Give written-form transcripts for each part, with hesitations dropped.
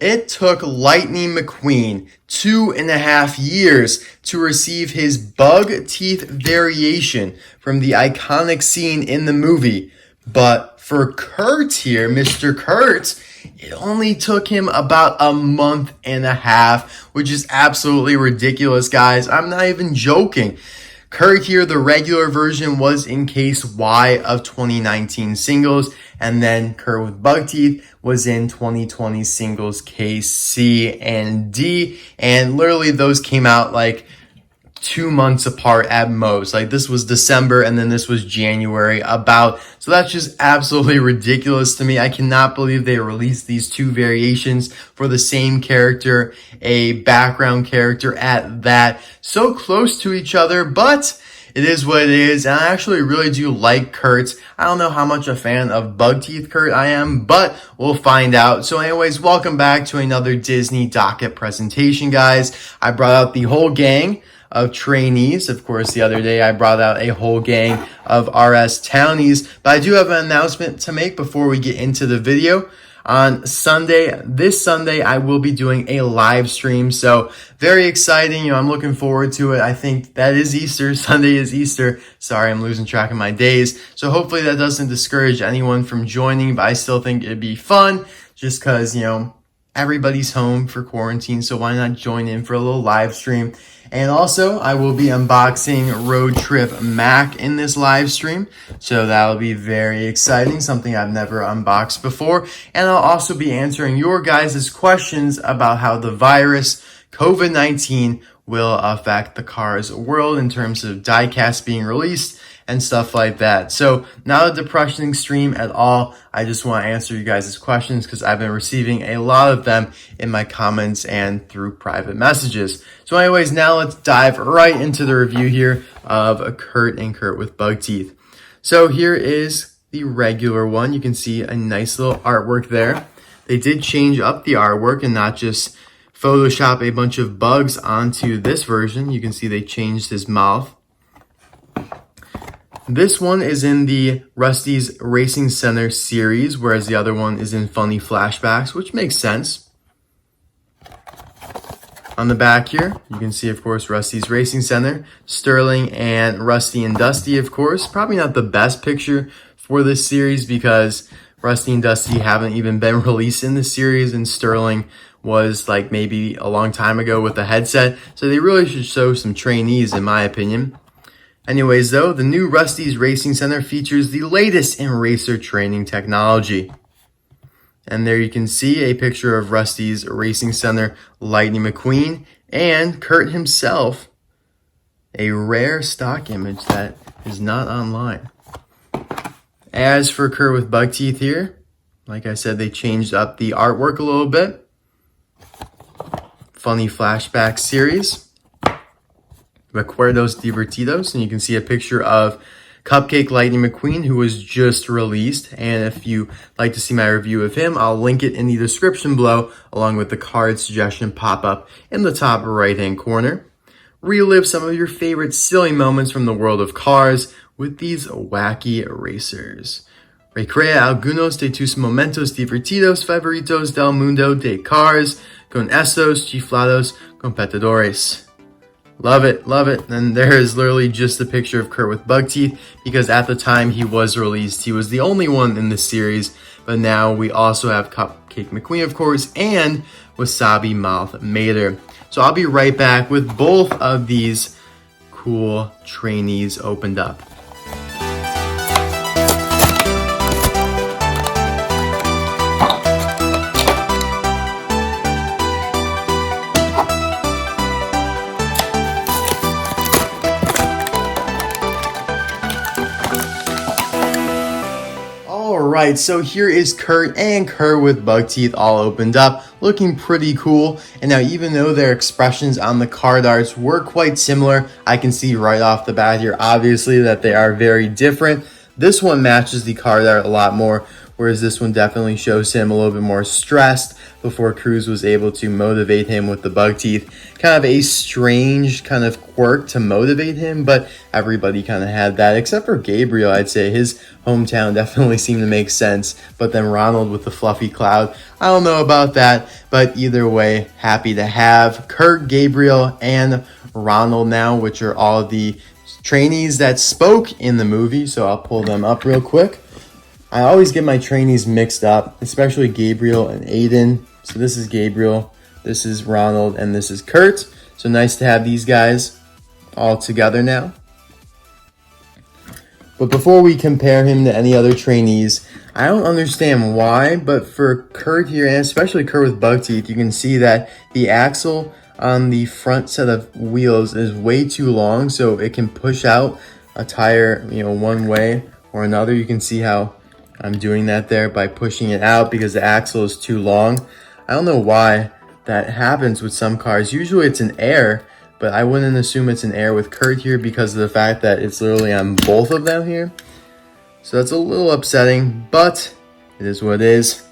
It took Lightning McQueen 2.5 years to receive his bug teeth variation from the iconic scene in the movie. But for Kurt here, Mr. Kurt, it only took him about a month and a half, which is absolutely ridiculous, guys. I'm not even joking. Kurt here, the regular version, was in case Y of 2019 singles, and then Kurt with bug teeth was in 2020 singles case C and D, and literally those came out like 2 months apart at most. Like this was December and then this was January about. So that's just absolutely ridiculous to me. I cannot believe they released these two variations for the same character, a background character at that, so close to each other, but it is what it is, and I actually really do like Kurt. I don't know how much a fan of bug teeth Kurt I am, but we'll find out. So anyways, welcome back to another Disney Docket presentation, guys. I brought out the whole gang of trainees. Of course, the other day I brought out a whole gang of RS townies, but I do have an announcement to make before we get into the video. On Sunday, this Sunday, I will be doing a live stream, so very exciting. I'm looking forward to it. I think that is Easter. Sunday is Easter. Sorry, I'm losing track of my days. So hopefully that doesn't discourage anyone from joining, but I still think it'd be fun just because, everybody's home for quarantine, so why not join in for a little live stream? And also, I will be unboxing Road Trip Mac in this live stream, so that'll be very exciting, something I've never unboxed before. And I'll also be answering your guys' questions about how the virus, COVID-19, will affect the Cars world in terms of diecast being released and stuff like that. So not a depressing stream at all. I just want to answer you guys' questions because I've been receiving a lot of them in my comments and through private messages. So anyways, now let's dive right into the review here of Kurt and Kurt with bug teeth. So here is the regular one. You can see a nice little artwork there. They did change up the artwork and not just Photoshop a bunch of bugs onto this version. You can see they changed his mouth. This one is in the Rusteze Racing Center series, whereas the other one is in Funny Flashbacks, which makes sense. On the back here, you can see, of course, Rusteze Racing Center, Sterling and Rusty and Dusty, of course. Probably not the best picture for this series because Rusty and Dusty haven't even been released in the series, and Sterling was like maybe a long time ago with the headset. So they really should show some trainees, in my opinion. Anyways, though, the new Rusteze Racing Center features the latest in racer training technology. And there you can see a picture of Rusteze Racing Center Lightning McQueen and Kurt himself, a rare stock image that is not online. As for Kurt with bug teeth here, like I said, they changed up the artwork a little bit. Funny Flashback series. Recuerdos Divertidos, and you can see a picture of Cupcake Lightning McQueen, who was just released. And if you like to see my review of him, I'll link it in the description below, along with the card suggestion pop-up in the top right-hand corner. Relive some of your favorite silly moments from the world of cars with these wacky racers. Recrea algunos de tus momentos divertidos favoritos del mundo de cars con estos chiflados competidores. Love it, love it. And there is literally just a picture of Kurt with bug teeth because at the time he was released, he was the only one in the series. But now we also have Cupcake McQueen, of course, and Wasabi Mouth Mater. So I'll be right back with both of these cool trainees opened up. Alright, so here is Kurt and Kurt with bug teeth all opened up, looking pretty cool. And now even though their expressions on the card arts were quite similar, I can see right off the bat here obviously that they are very different. This one matches the card art a lot more, whereas this one definitely shows him a little bit more stressed before Cruz was able to motivate him with the bug teeth. Kind of a strange kind of quirk to motivate him, but everybody kind of had that, except for Gabriel. I'd say his hometown definitely seemed to make sense, but then Ronald with the fluffy cloud, I don't know about that, but either way, happy to have Kurt, Gabriel, and Ronald now, which are all the trainees that spoke in the movie. So I'll pull them up real quick. I always get my trainees mixed up, especially Gabriel and Aiden. So this is Gabriel, this is Ronald, and this is Kurt. So nice to have these guys all together now. But before we compare him to any other trainees, I don't understand why, but for Kurt here, and especially Kurt with bug teeth, you can see that the axle on the front set of wheels is way too long, so it can push out a tire, one way or another. You can see how I'm doing that there by pushing it out because the axle is too long. I don't know why that happens with some cars. Usually it's an air, but I wouldn't assume it's an air with Kurt here because of the fact that it's literally on both of them here. So that's a little upsetting, but it is what it is.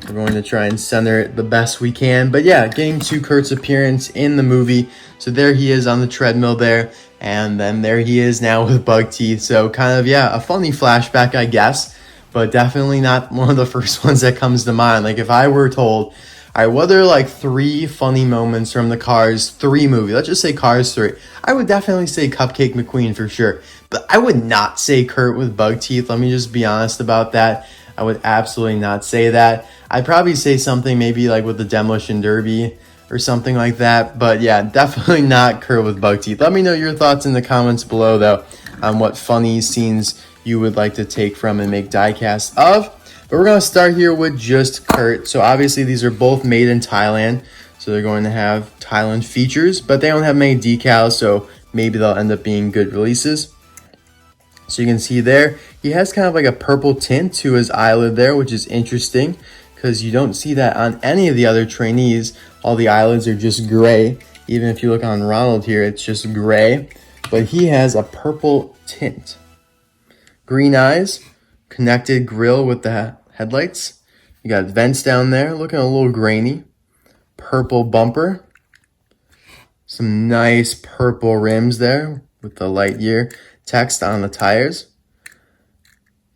We're going to try and center it the best we can. But yeah, getting to Kurt's appearance in the movie. So there he is on the treadmill there. And then there he is now with bug teeth. So kind of, yeah, a funny flashback, I guess. But definitely not one of the first ones that comes to mind. Like if I were told, all right, what are like 3 funny moments from the Cars 3 movie? Let's just say Cars 3. I would definitely say Cupcake McQueen for sure. But I would not say Kurt with bug teeth. Let me just be honest about that. I would absolutely not say that. I'd probably say something maybe like with the Demolition Derby or something like that. But yeah, definitely not Kurt with bug teeth. Let me know your thoughts in the comments below, though, on what funny scenes you would like to take from and make diecast of. But we're going to start here with just Kurt. So obviously these are both made in Thailand. So they're going to have Thailand features, but they don't have many decals, so maybe they'll end up being good releases. So you can see there, he has kind of like a purple tint to his eyelid there, which is interesting because you don't see that on any of the other trainees. All the eyelids are just gray. Even if you look on Ronald here, it's just gray. But he has a purple tint. Green eyes, connected grille with the headlights. You got vents down there, looking a little grainy. Purple bumper. Some nice purple rims there with the Lightyear text on the tires.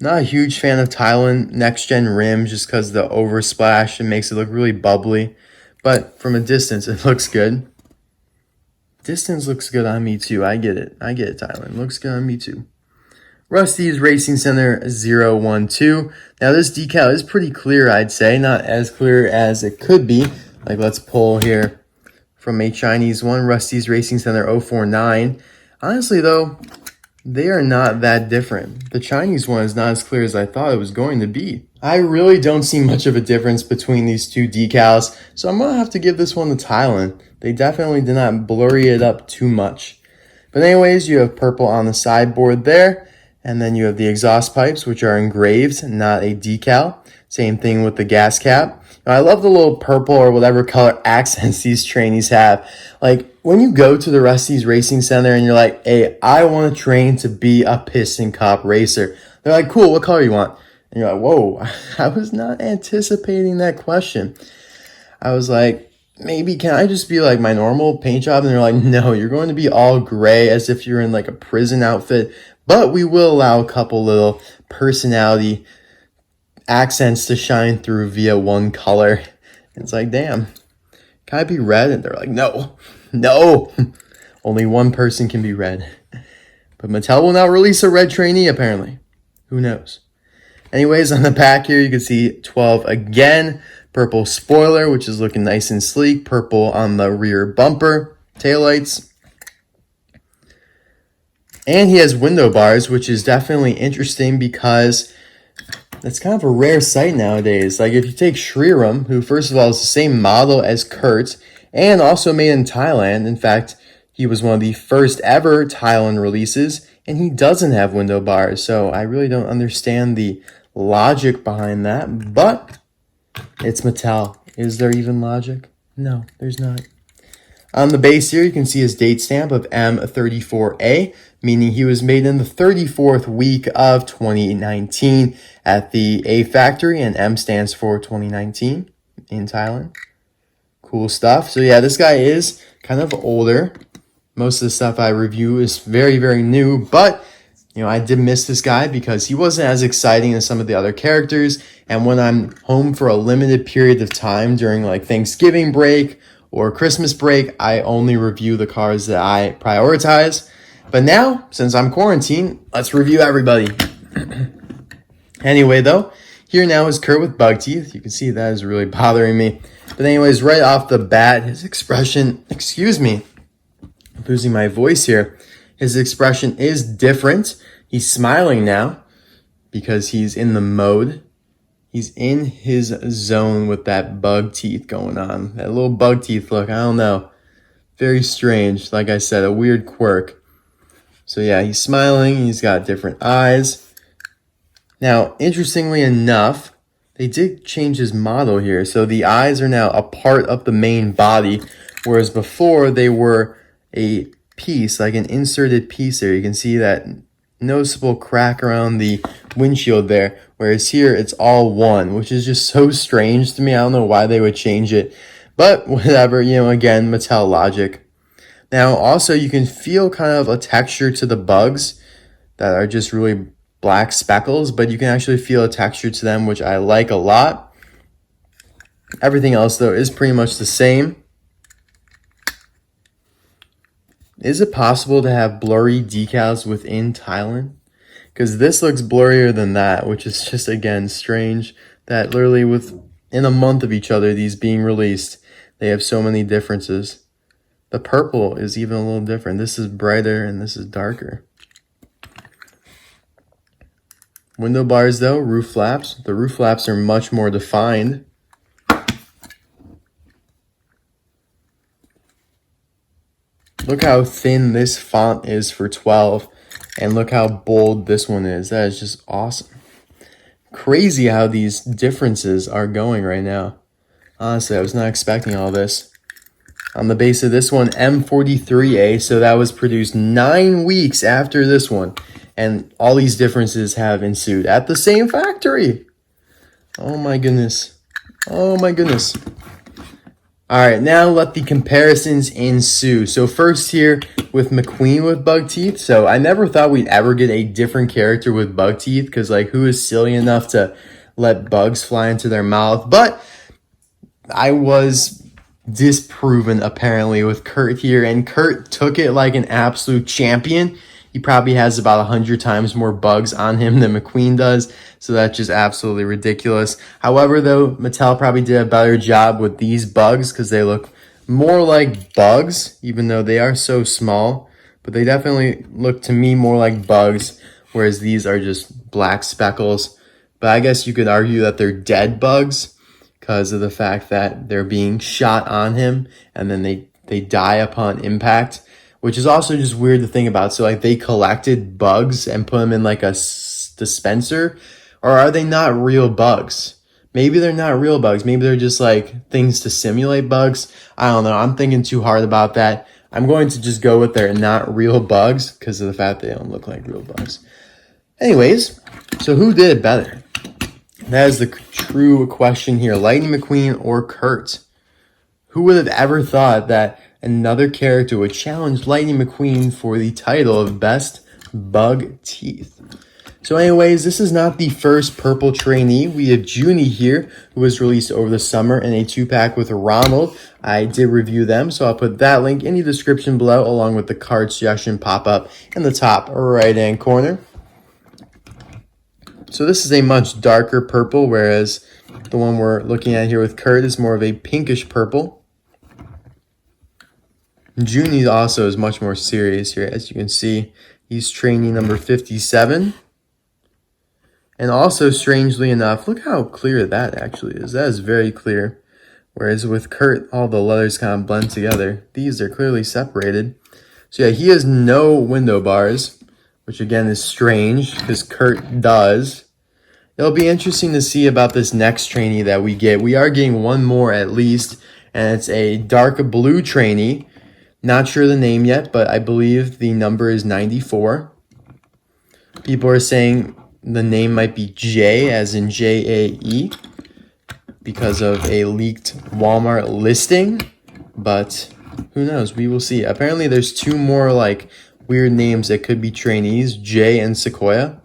Not a huge fan of Thailand next gen rims just because the oversplash, it makes it look really bubbly. But from a distance, it looks good. Distance looks good on me too. I get it, Thailand. Looks good on me too. Rusteze Racing Center 012. Now this decal is pretty clear, I'd say. Not as clear as it could be. Like let's pull here from a Chinese one, Rusteze Racing Center 049. Honestly though, they are not that different. The Chinese one is not as clear as I thought it was going to be. I really don't see much of a difference between these two decals, so I'm going to have to give this one to Thailand. They definitely did not blurry it up too much. But anyways, you have purple on the sideboard there, and then you have the exhaust pipes, which are engraved, not a decal. Same thing with the gas cap. I love the little purple or whatever color accents these trainees have. Like, when you go to the Rusteze Racing Center and you're like, hey, I want to train to be a Piston Cup racer. They're like, cool, what color you want? And you're like, whoa, I was not anticipating that question. I was like, maybe can I just be like my normal paint job? And they're like, no, you're going to be all gray as if you're in like a prison outfit. But we will allow a couple little personality accents to shine through via one color. It's like, damn, can I be red? And they're like, no, only one person can be red. But Mattel will not release a red trainee, apparently. Who knows? Anyways, on the back here, you can see 12 again. Purple spoiler, which is looking nice and sleek. Purple on the rear bumper, taillights. And he has window bars, which is definitely interesting because that's kind of a rare sight nowadays. Like if you take Shriram, who first of all is the same model as Kurt and also made in Thailand. In fact, he was one of the first ever Thailand releases and he doesn't have window bars. So I really don't understand the logic behind that, but it's Mattel. Is there even logic? No, there's not. On the base here, you can see his date stamp of M34A, meaning he was made in the 34th week of 2019 at the A factory, and M stands for 2019 in Thailand. Cool stuff. So yeah, this guy is kind of older. Most of the stuff I review is very, very new, but you know, I did miss this guy because he wasn't as exciting as some of the other characters. And when I'm home for a limited period of time during like Thanksgiving break or Christmas break, I only review the cards that I prioritize. But now, since I'm quarantined, let's review everybody. Anyway, though, here now is Kurt with bug teeth. You can see that is really bothering me. But anyways, right off the bat, his expression, excuse me, I'm losing my voice here. His expression is different. He's smiling now because he's in the mode. He's in his zone with that bug teeth going on. That little bug teeth look, I don't know. Very strange. Like I said, a weird quirk. So yeah, he's smiling. He's got different eyes. Now, interestingly enough, they did change his model here. So the eyes are now a part of the main body, whereas before they were a piece, like an inserted piece there. You can see that noticeable crack around the windshield there, whereas here it's all one, which is just so strange to me. I don't know why they would change it, but whatever, you know, again, Mattel logic. Now also you can feel kind of a texture to the bugs that are just really black speckles, but you can actually feel a texture to them, which I like a lot. Everything else though is pretty much the same. Is it possible to have blurry decals within Thailand? Because this looks blurrier than that, which is just, again, strange that literally within a month of each other, these being released, they have so many differences. The purple is even a little different. This is brighter and this is darker. Window bars, though, roof flaps. The roof flaps are much more defined. Look how thin this font is for 12, and look how bold this one is. That is just awesome. Crazy how these differences are going right now. Honestly, I was not expecting all this. On the base of this one, M43A, so that was produced 9 weeks after this one, and all these differences have ensued at the same factory. Oh my goodness. Oh my goodness. All right, now let the comparisons ensue. So first here with Mcqueen with bug teeth. So I never thought we'd ever get a different character with bug teeth because, like, who is silly enough to let bugs fly into their mouth? But I was disproven, apparently, with Kurt here. And Kurt took it like an absolute champion. He probably has about 100 times more bugs on him than Mcqueen does. So that's just absolutely ridiculous. However, though, Mattel probably did a better job with these bugs because they look more like bugs, even though they are so small. But they definitely look to me more like bugs, whereas these are just black speckles. But I guess you could argue that they're dead bugs because of the fact that they're being shot on him and then they die upon impact. Which is also just weird to think about. So, like, they collected bugs and put them in, like, a dispenser? Or are they not real bugs? Maybe they're not real bugs. Maybe they're just, like, things to simulate bugs. I don't know. I'm thinking too hard about that. I'm going to just go with they're not real bugs because of the fact they don't look like real bugs. Anyways, so who did it better? That is the true question here. Lightning McQueen or Kurt? Who would have ever thought that another character would challenge Lightning McQueen for the title of Best Bug Teeth? So anyways, this is not the first purple trainee. We have Junie here, who was released over the summer in a 2-pack with Ronald. I did review them, so I'll put that link in the description below, along with the card suggestion pop-up in the top right-hand corner. So this is a much darker purple, whereas the one we're looking at here with Kurt is more of a pinkish purple. Junie also is much more serious here. As you can see, he's trainee number 57. And also, strangely enough, look how clear that actually is. That is very clear. Whereas with Kurt, all the letters kind of blend together. These are clearly separated. So yeah, he has no window bars, which again is strange because Kurt does. It'll be interesting to see about this next trainee that we get. We are getting one more at least, and it's a dark blue trainee. Not sure the name yet, but I believe the number is 94. People are saying the name might be J, as in J-A-E, because of a leaked Walmart listing, but who knows? We will see. Apparently, there's 2 more like weird names that could be trainees, Jay and Sequoia.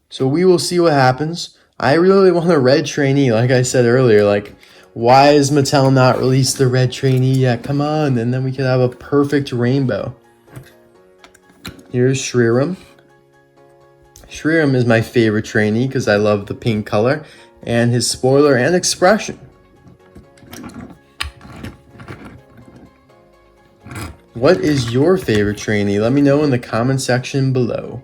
So we will see what happens. I really want a red trainee, like I said earlier. Like, why has Mattel not released the red trainee yet? Come on, and then we could have a perfect rainbow. Here's Shriram. Shriram is my favorite trainee because I love the pink color and his spoiler and expression. What is your favorite trainee? Let me know in the comment section below.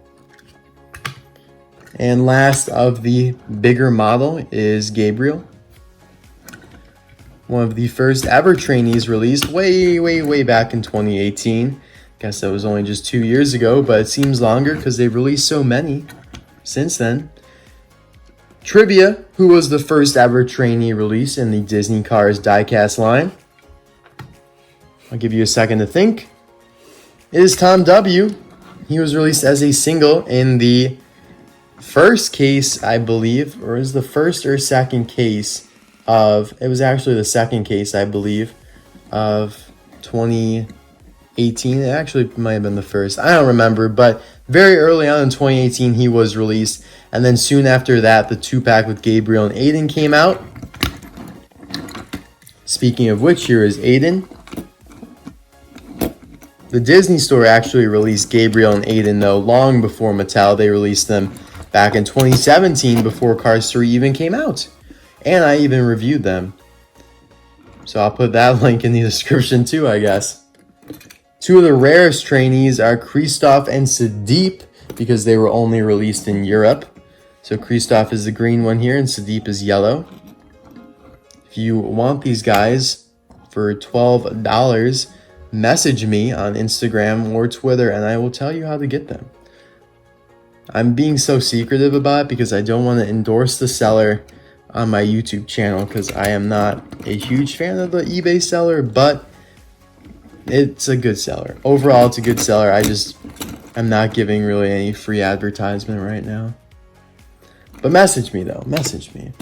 And last of the bigger model is Gabriel. One of the first ever trainees released way back in 2018. Guess that was only just 2 years ago, but it seems longer because they've released so many since then. Trivia, who was the first ever trainee release in the Disney Cars diecast line? I'll give you a second to think. It is Tom W. He was released as a single in the first case, I believe, or is the first or second case of, it was actually the second case, I believe, of 2018. It actually might have been the first. I don't remember, but very early on in 2018, he was released. And then soon after that, the 2-pack with Gabriel and Aiden came out. Speaking of which, here is Aiden. The Disney Store actually released Gabriel and Aiden, though, long before Mattel. They released them back in 2017 before Cars 3 even came out. And I even reviewed them. So I'll put that link in the description too, I guess. 2 of the rarest trainees are Christoph and Sadeep because they were only released in Europe. So Christoph is the green one here and Sadeep is yellow. If you want these guys for $12, message me on Instagram or Twitter and I will tell you how to get them. I'm being so secretive about it because I don't want to endorse the seller on my YouTube channel because I am not a huge fan of the eBay seller, but it's a good seller. Overall, it's a good seller. I'm not giving really any free advertisement right now. But message me though, message me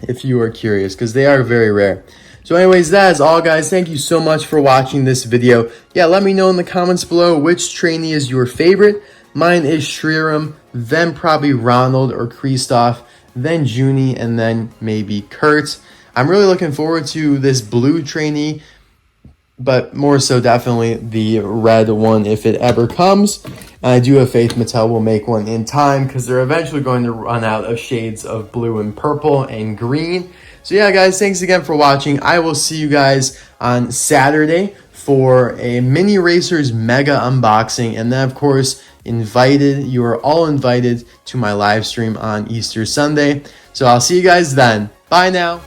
if you are curious because they are very rare. So anyways, that is all, guys. Thank you so much for watching this video. Yeah, let me know in the comments below which trainee is your favorite. Mine is Shriram, then probably Ronald or Christoph, then Junie, and then maybe Kurt. I'm really looking forward to this blue trainee, but more so definitely the red one if it ever comes. And I do have faith Mattel will make one in time because they're eventually going to run out of shades of blue and purple and green. So yeah, guys, thanks again for watching. I will see you guys on Saturday for a Mini Racers mega unboxing. And then, of course, you are all invited to my live stream on Easter Sunday. So I'll see you guys then. Bye now.